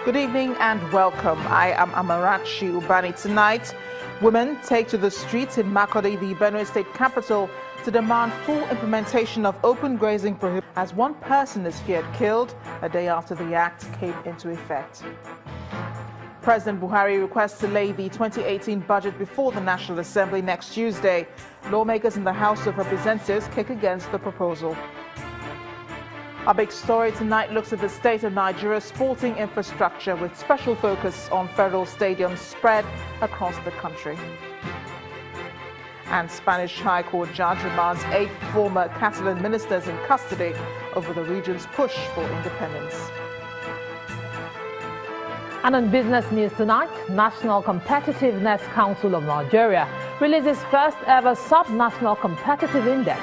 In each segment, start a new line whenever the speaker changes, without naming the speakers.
Good evening and welcome. I am Amarachi Ubani. Tonight, women take to the streets in Makurdi, the Benue state capital, to demand full implementation of open grazing prohibition as one person is feared killed a day after the act came into effect. President Buhari requests to lay the 2018 budget before the National Assembly next Tuesday. Lawmakers in the House of Representatives kick against the proposal. Our big story tonight looks at the state of Nigeria's sporting infrastructure with special focus on federal stadiums spread across the country. And Spanish High Court judge remands 8 former Catalan ministers in custody over the region's push for independence.
And on business news tonight, National Competitiveness Council of Nigeria releases first ever sub-national competitive index,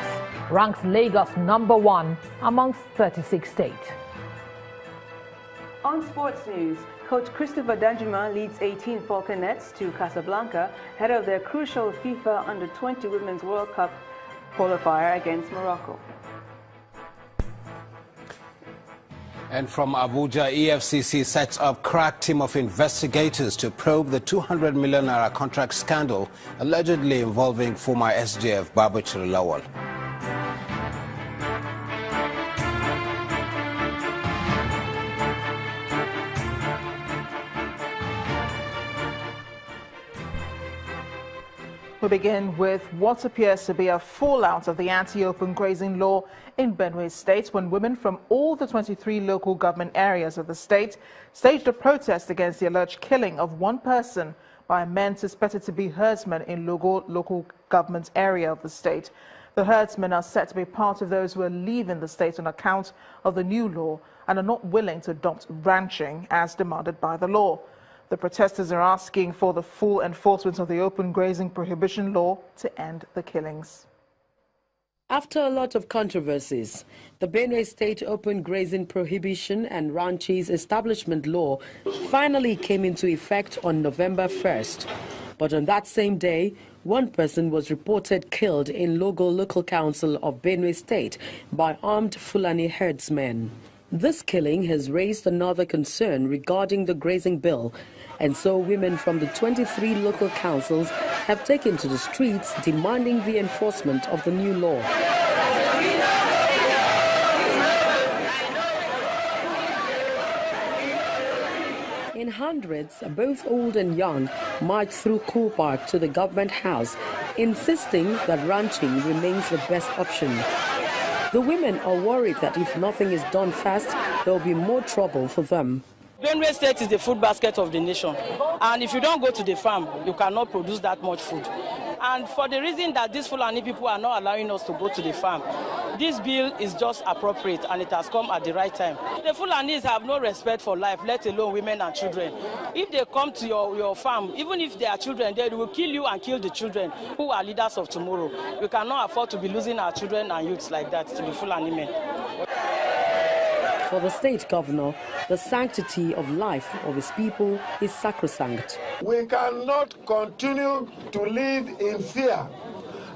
ranks Lagos #1 amongst 36 states.
On sports news, coach Christopher Danjuma leads 18 Falconets to Casablanca ahead of their crucial FIFA Under-20 Women's World Cup qualifier against Morocco.
And from Abuja, EFCC sets up crack team of investigators to probe the 200 million naira contract scandal allegedly involving former SJF Babachir Lawal.
We begin with what appears to be a fallout of the anti-open grazing law in Benue State when women from all the 23 local government areas of the state staged a protest against the alleged killing of one person by men suspected to be herdsmen in local government area of the state. The herdsmen are said to be part of those who are leaving the state on account of the new law and are not willing to adopt ranching as demanded by the law. The protesters are asking for the full enforcement of the open grazing prohibition law to end the killings.
After a lot of controversies, the Benue State Open Grazing Prohibition and Ranches Establishment Law finally came into effect on November 1st. But on that same day, one person was reported killed in Logo Local Council of Benue State by armed Fulani herdsmen. This killing has raised another concern regarding the grazing bill, and so women from the 23 local councils have taken to the streets demanding the enforcement of the new law. In hundreds, both old and young, marched through Cool Park to the government house, insisting that ranching remains the best option. The women are worried that if nothing is done fast, there will be more trouble for them.
Benue State is the food basket of the nation, and if you don't go to the farm, you cannot produce that much food. And for the reason that these Fulani people are not allowing us to go to the farm, this bill is just appropriate and it has come at the right time. The Fulanis have no respect for life, let alone women and children. If they come to your farm, even if they are children, they will kill you and kill the children who are leaders of tomorrow. We cannot afford to be losing our children and youths like that to the Fulani men.
For the state governor, the sanctity of life of his people is sacrosanct.
We cannot continue to live in fear,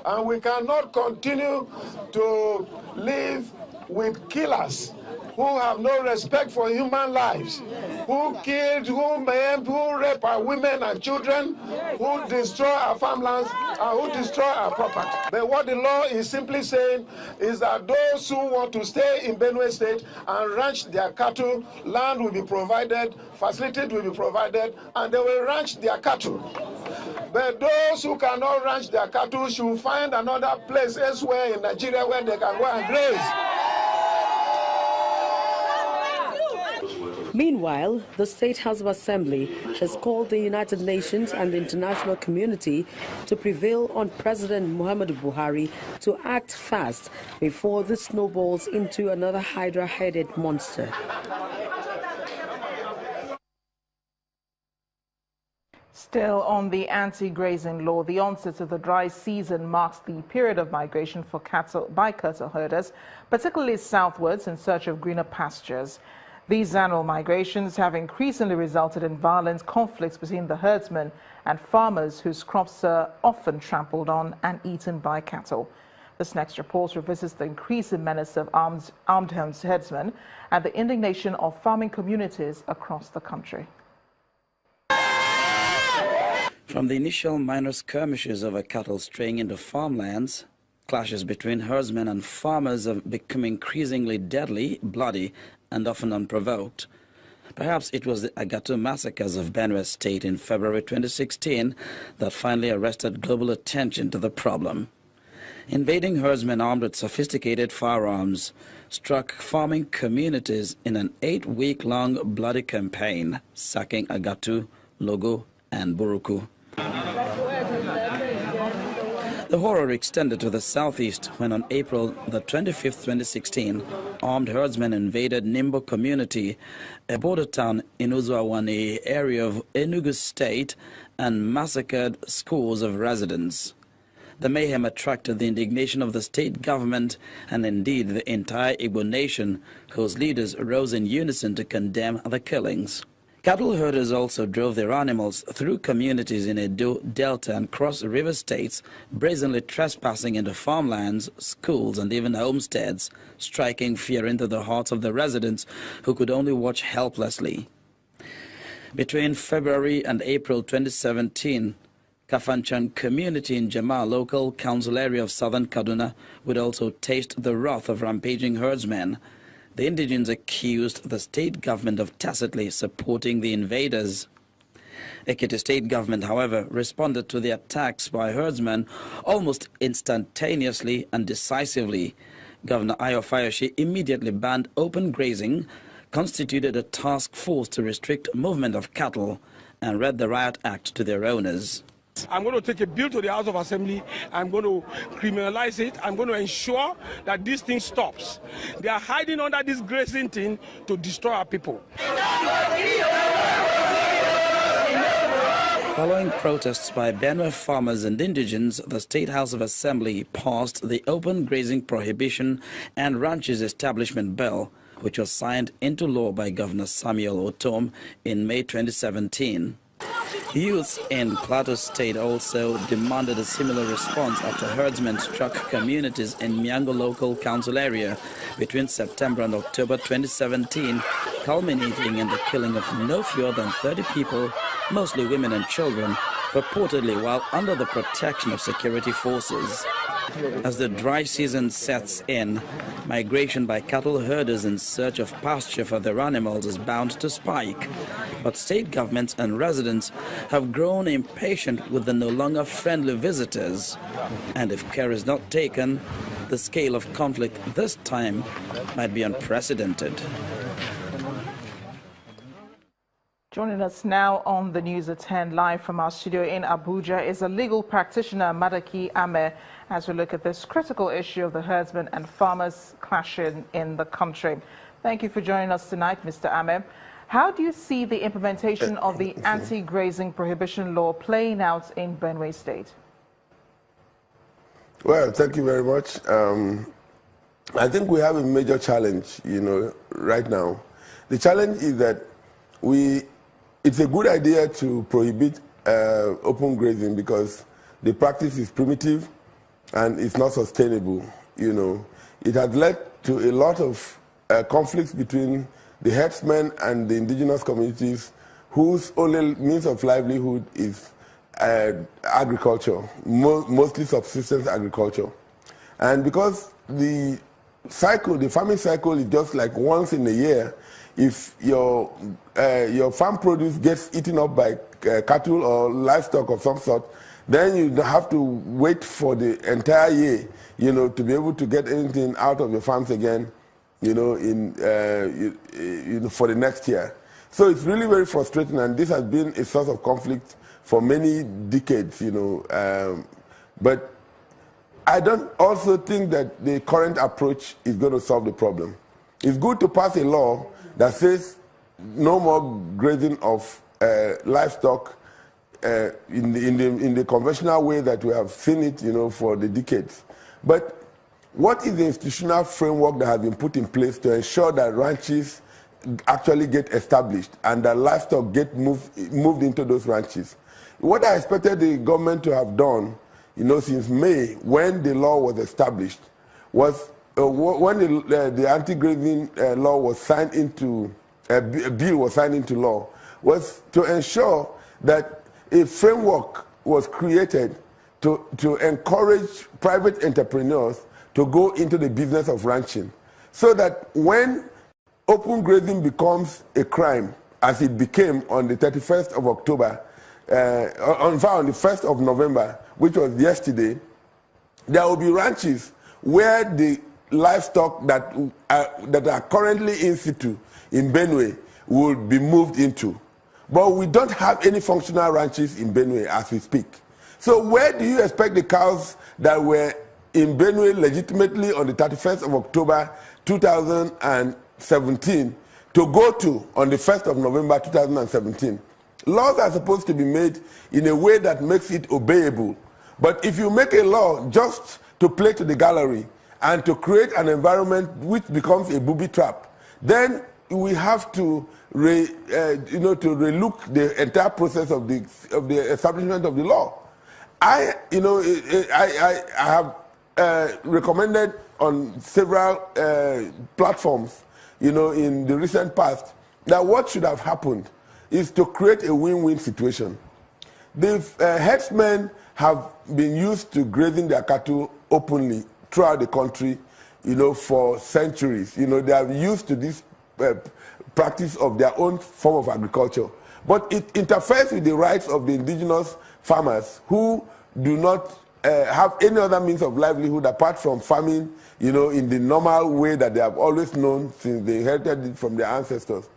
and we cannot continue to live with killers who have no respect for human lives, who killed, who maimed, who rape our women and children, who destroy our farmlands, and who destroy our property. But what the law is simply saying is that those who want to stay in Benue State and ranch their cattle, land will be provided, facilities will be provided, and they will ranch their cattle. But those who cannot ranch their cattle should find another place elsewhere in Nigeria where they can go and graze.
Meanwhile, the State House of Assembly has called the United Nations and the international community to prevail on President Muhammadu Buhari to act fast before this snowballs into another hydra-headed monster.
Still on the anti-grazing law, the onset of the dry season marks the period of migration for cattle by cattle herders, particularly southwards in search of greener pastures. These annual migrations have increasingly resulted in violent conflicts between the herdsmen and farmers whose crops are often trampled on and eaten by cattle. This next report revisits the increasing menace of armed herdsmen and the indignation of farming communities across the country.
From the initial minor skirmishes over cattle straying into farmlands, clashes between herdsmen and farmers have become increasingly deadly, bloody, and often unprovoked. Perhaps it was the Agatu massacres of Benue State in February 2016 that finally arrested global attention to the problem. Invading herdsmen armed with sophisticated firearms struck farming communities in an 8-week-long bloody campaign, sacking Agatu, Logo, and Buruku. The horror extended to the southeast when on April the 25th, 2016, armed herdsmen invaded Nimbo community, a border town in Uzuawane area of Enugu State, and massacred scores of residents. The mayhem attracted the indignation of the state government and indeed the entire Igbo nation, whose leaders rose in unison to condemn the killings. Cattle herders also drove their animals through communities in Edo, Delta, and Cross River states, brazenly trespassing into farmlands, schools, and even homesteads, striking fear into the hearts of the residents who could only watch helplessly. Between February and April 2017, Kafanchan community in Jama local council area of southern Kaduna would also taste the wrath of rampaging herdsmen. The indigents accused the state government of tacitly supporting the invaders. Ekiti state government, however, responded to the attacks by herdsmen almost instantaneously and decisively. Governor Ayo Fayoshi immediately banned open grazing, constituted a task force to restrict movement of cattle, and read the Riot Act to their owners.
I'm going to take a bill to the House of Assembly. I'm going to criminalize it. I'm going to ensure that this thing stops. They are hiding under this grazing thing to destroy our people.
Following protests by Benue farmers and indigents, the State House of Assembly passed the Open Grazing Prohibition and Ranches Establishment Bill, which was signed into law by Governor Samuel Otom in May 2017. Youths in Plateau State also demanded a similar response after herdsmen struck communities in Miango local council area between September and October 2017, culminating in the killing of no fewer than 30 people, mostly women and children, purportedly while under the protection of security forces. As the dry season sets in, migration by cattle herders in search of pasture for their animals is bound to spike. But state governments and residents have grown impatient with the no longer friendly visitors. And if care is not taken, the scale of conflict this time might be unprecedented.
Joining us now on the News at 10 live from our studio in Abuja is a legal practitioner, Madaki Ame, as we look at this critical issue of the herdsmen and farmers clashing in the country. Thank you for joining us tonight, Mr. Ame. How do you see the implementation of the anti-grazing prohibition law playing out in Benue State?
Well, thank you very much. I think we have a major challenge, right now. The challenge is that it's a good idea to prohibit open grazing because the practice is primitive and it's not sustainable. It has led to a lot of conflicts between the herdsmen and the indigenous communities whose only means of livelihood is agriculture, mostly subsistence agriculture. And because the farming cycle is just like once in a year, if your farm produce gets eaten up by cattle or livestock of some sort, then you have to wait for the entire year, to be able to get anything out of your farms again, for the next year. So it's really very frustrating, and this has been a source of conflict for many decades, But I don't also think that the current approach is going to solve the problem. It's good to pass a law that says no more grazing of livestock in the conventional way that we have seen it, for the decades. But what is the institutional framework that has been put in place to ensure that ranches actually get established and that livestock get moved into those ranches? What I expected the government to have done, since May, when the law was established, was when the anti-grazing law was signed into, a bill was signed into law, was to ensure that a framework was created to encourage private entrepreneurs to go into the business of ranching, so that when open grazing becomes a crime, as it became on the 31st of October, on the 1st of November, which was yesterday, there will be ranches where the livestock that are currently in situ in Benue will be moved into. But we don't have any functional ranches in Benue as we speak. So where do you expect the cows that were in Benue legitimately on the 31st of October 2017 to go to on the 1st of November 2017? Laws are supposed to be made in a way that makes it obeyable. But if you make a law just to play to the gallery and to create an environment which becomes a booby trap, then we have to relook the entire process of the establishment of the law. I have recommended on several platforms, in the recent past, that what should have happened is to create a win-win situation. The herdsmen have been used to grazing their cattle openly throughout the country, for centuries. They are used to this practice of their own form of agriculture. But it interferes with the rights of the indigenous farmers who do not have any other means of livelihood apart from farming, in the normal way that they have always known since they inherited it from their ancestors.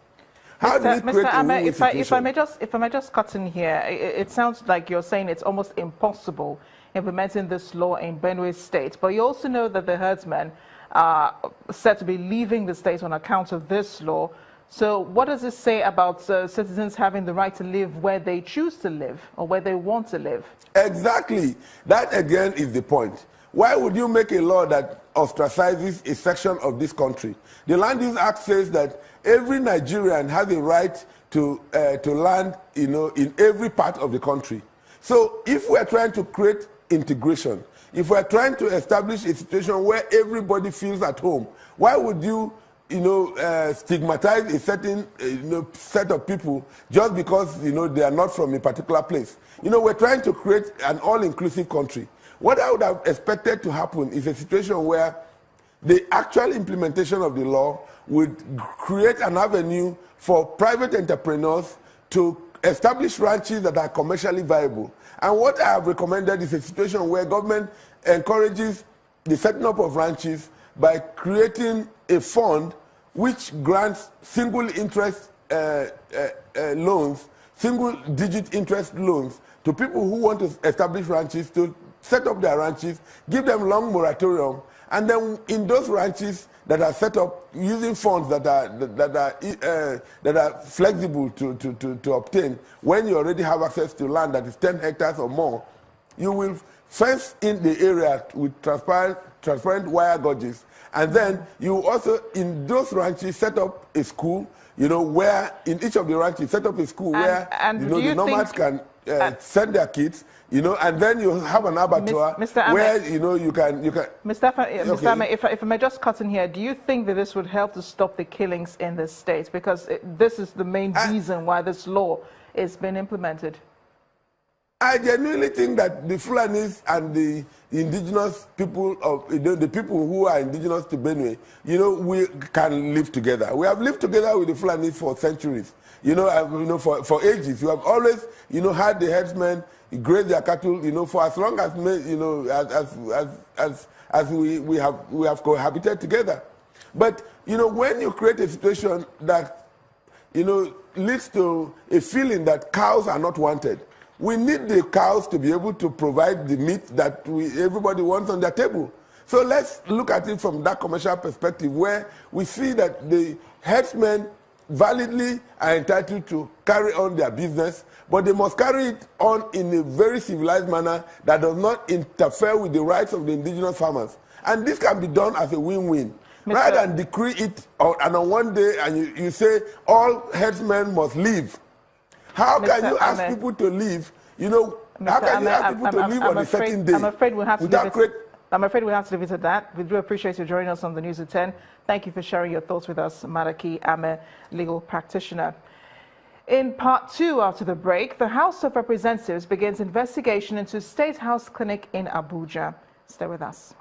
How do we create a win-win situation?
If I may just cut in here, it sounds like you're saying it's almost impossible implementing this law in Benue State, but you also know that the herdsmen are said to be leaving the state on account of this law. So what does this say about citizens having the right to live where they choose to live or where they want to live? Exactly. That again is the point. Why would you make a law that ostracizes a section of this country? The Land Use Act says that every Nigerian has a right to land, in every part of the country. So if we're trying to create integration, if we're trying to establish a situation where everybody feels at home, why would you stigmatize a certain set of people just because they are not from a particular place? We're trying to create an all-inclusive country. What I would have expected to happen is a situation where the actual implementation of the law would create an avenue for private entrepreneurs to establish ranches that are commercially viable. And what I have recommended is a situation where government encourages the setting up of ranches by creating a fund which grants single interest loans, single-digit interest loans to people who want to establish ranches, to set up their ranches, give them long moratorium, and then in those ranches that are set up using funds that are flexible to obtain, when you already have access to land that is 10 hectares or more, you will fence in the area with transparent wire gauges. And then you also, in those ranches, set up a school, where in each of the ranches, set up a school where, the nomads can send their kids, and then you have an abattoir where, you can... Mr. Ahmed, if I may just cut in here, do you think that this would help to stop the killings in this state? Because this is the main reason why this law is being implemented. I genuinely think that the Fulanis and the indigenous people of the people who are indigenous to Benue, we can live together. We have lived together with the Fulanis for centuries. For ages. You have always, had the herdsmen graze their cattle, for as long as we have cohabited together. But when you create a situation that leads to a feeling that cows are not wanted, we need the cows to be able to provide the meat that everybody wants on their table. So let's look at it from that commercial perspective, where we see that the herdsmen validly are entitled to carry on their business, but they must carry it on in a very civilized manner that does not interfere with the rights of the indigenous farmers. And this can be done as a win-win. Rather than decree it and on one day and you say all herdsmen must leave. How can you ask people to leave?
How can you ask people to live on a certain day?
I'm afraid we'll have to
without
I'm afraid we have to leave it at that. We do appreciate you joining us on the News at 10. Thank you for sharing your thoughts with us, Madaki Ame, legal practitioner. In part 2 after the break, the House of Representatives begins investigation into State House Clinic in Abuja. Stay with us.